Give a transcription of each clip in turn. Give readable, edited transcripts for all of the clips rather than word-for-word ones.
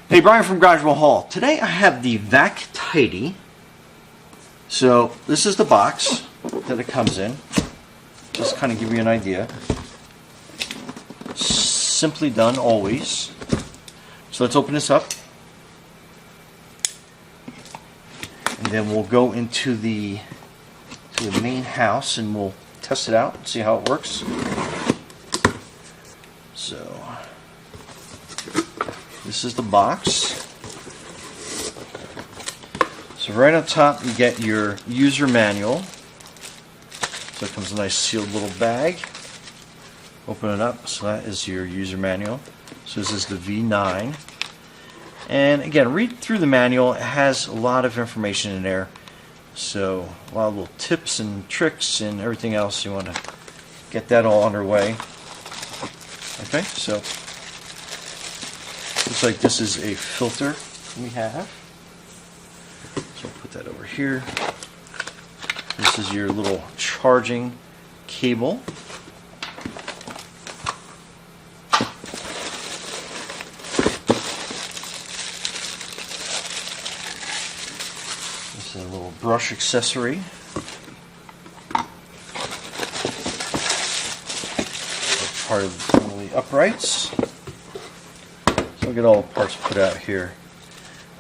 Hey, Brian from Garage Hall. Today I have the Vactidy. So this is the box that it comes in. Just kind of give you an idea. Simply done, always. So let's open this up. And then we'll go into the main house and we'll test it out and see how it works. So this is the box. So right on top you get your user manual. So it comes in a nice sealed little bag. Open it up. So that is your user manual. So this is the V9. And again, read through the manual. It has a lot of information in there. So a lot of little tips and tricks and everything else. You want to get that all underway. Okay, so looks like this is a filter we have. So I'll put that over here. This is your little charging cable. This is a little brush accessory. Part of one of the uprights. So I'll get all the parts put out here.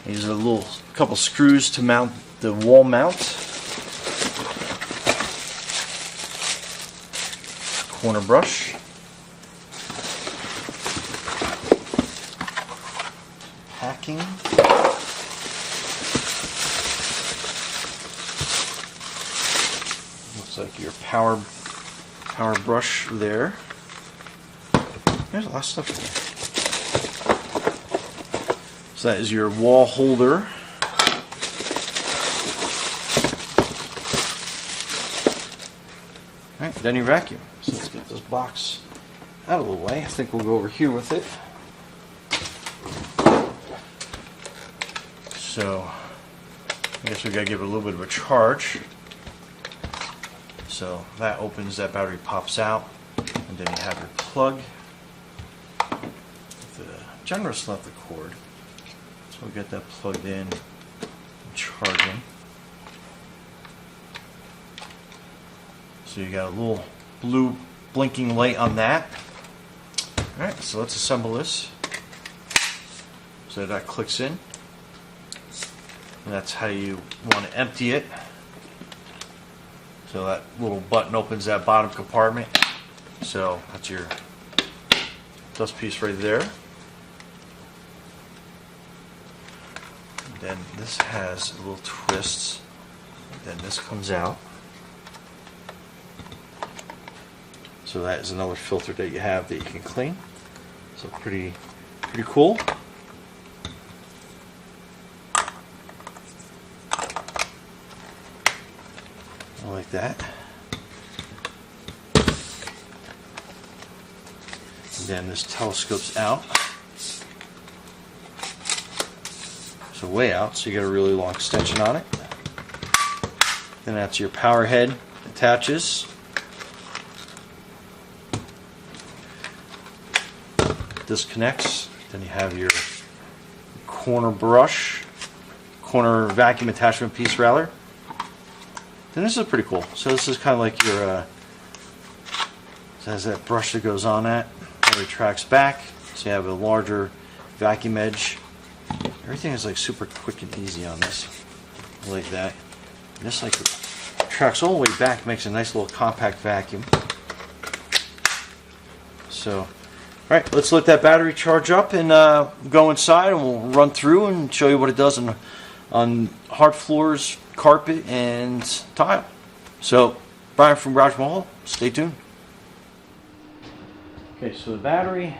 These are a couple screws to mount the wall mount. Corner brush. Packing. Looks like your power brush there. There's a lot of stuff in there. So that is your wall holder. Alright, then your vacuum. So let's get this box out of the way. I think we'll go over here with it. So I guess we gotta give it a little bit of a charge. So that opens, that battery pops out, and then you have your plug. Generous length of cord, so we'll get that plugged in and charging. So you got a little blue blinking light on that. Alright, so let's assemble this. So that clicks in, and that's how you want to empty it. So that little button opens that bottom compartment. So that's your dust piece right there. Then this has little twists, and then this comes out. So that is another filter that you have that you can clean. So pretty cool. I like that. And then this telescopes out. So way out, so you got a really long extension on it. Then that's your power head attaches. Disconnects. Then you have your corner vacuum attachment piece rather. Then this is pretty cool. So this is kind of like your, it has that brush that goes on that. It retracts back, so you have a larger vacuum edge. Everything is like super quick and easy on this. I like that. And this like tracks all the way back, makes a nice little compact vacuum. So, alright, let's let that battery charge up and go inside, and we'll run through and show you what it does on hard floors, carpet, and tile. So, Brian from Garage Hall, stay tuned. Okay, so the battery,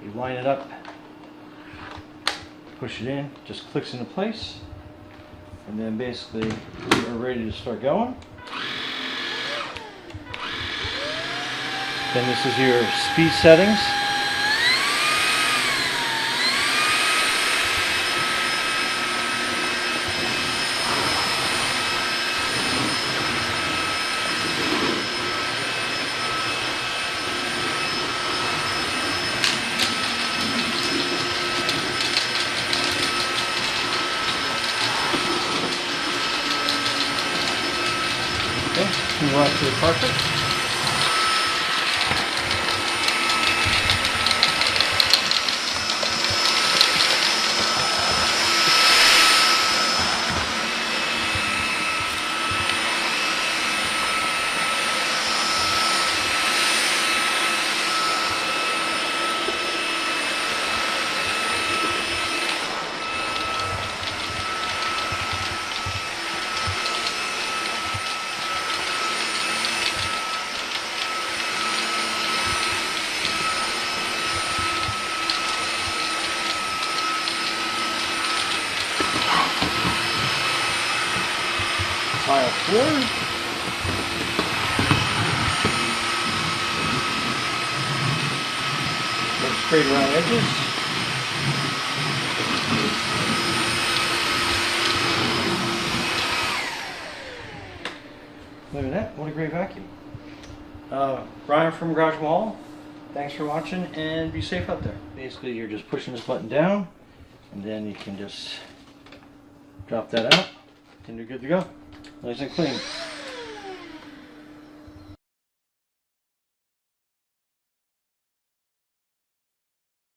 you line it up. Push it in, just clicks into place, and then basically we are ready to start going. Then this is your speed settings. Move on to the carpet. Tile floor. Look straight around edges. Look at that, what a great vacuum. Brian from Garage Mall, thanks for watching and be safe out there. Basically you're just pushing this button down and then you can just drop that out and you're good to go. Nice and clean.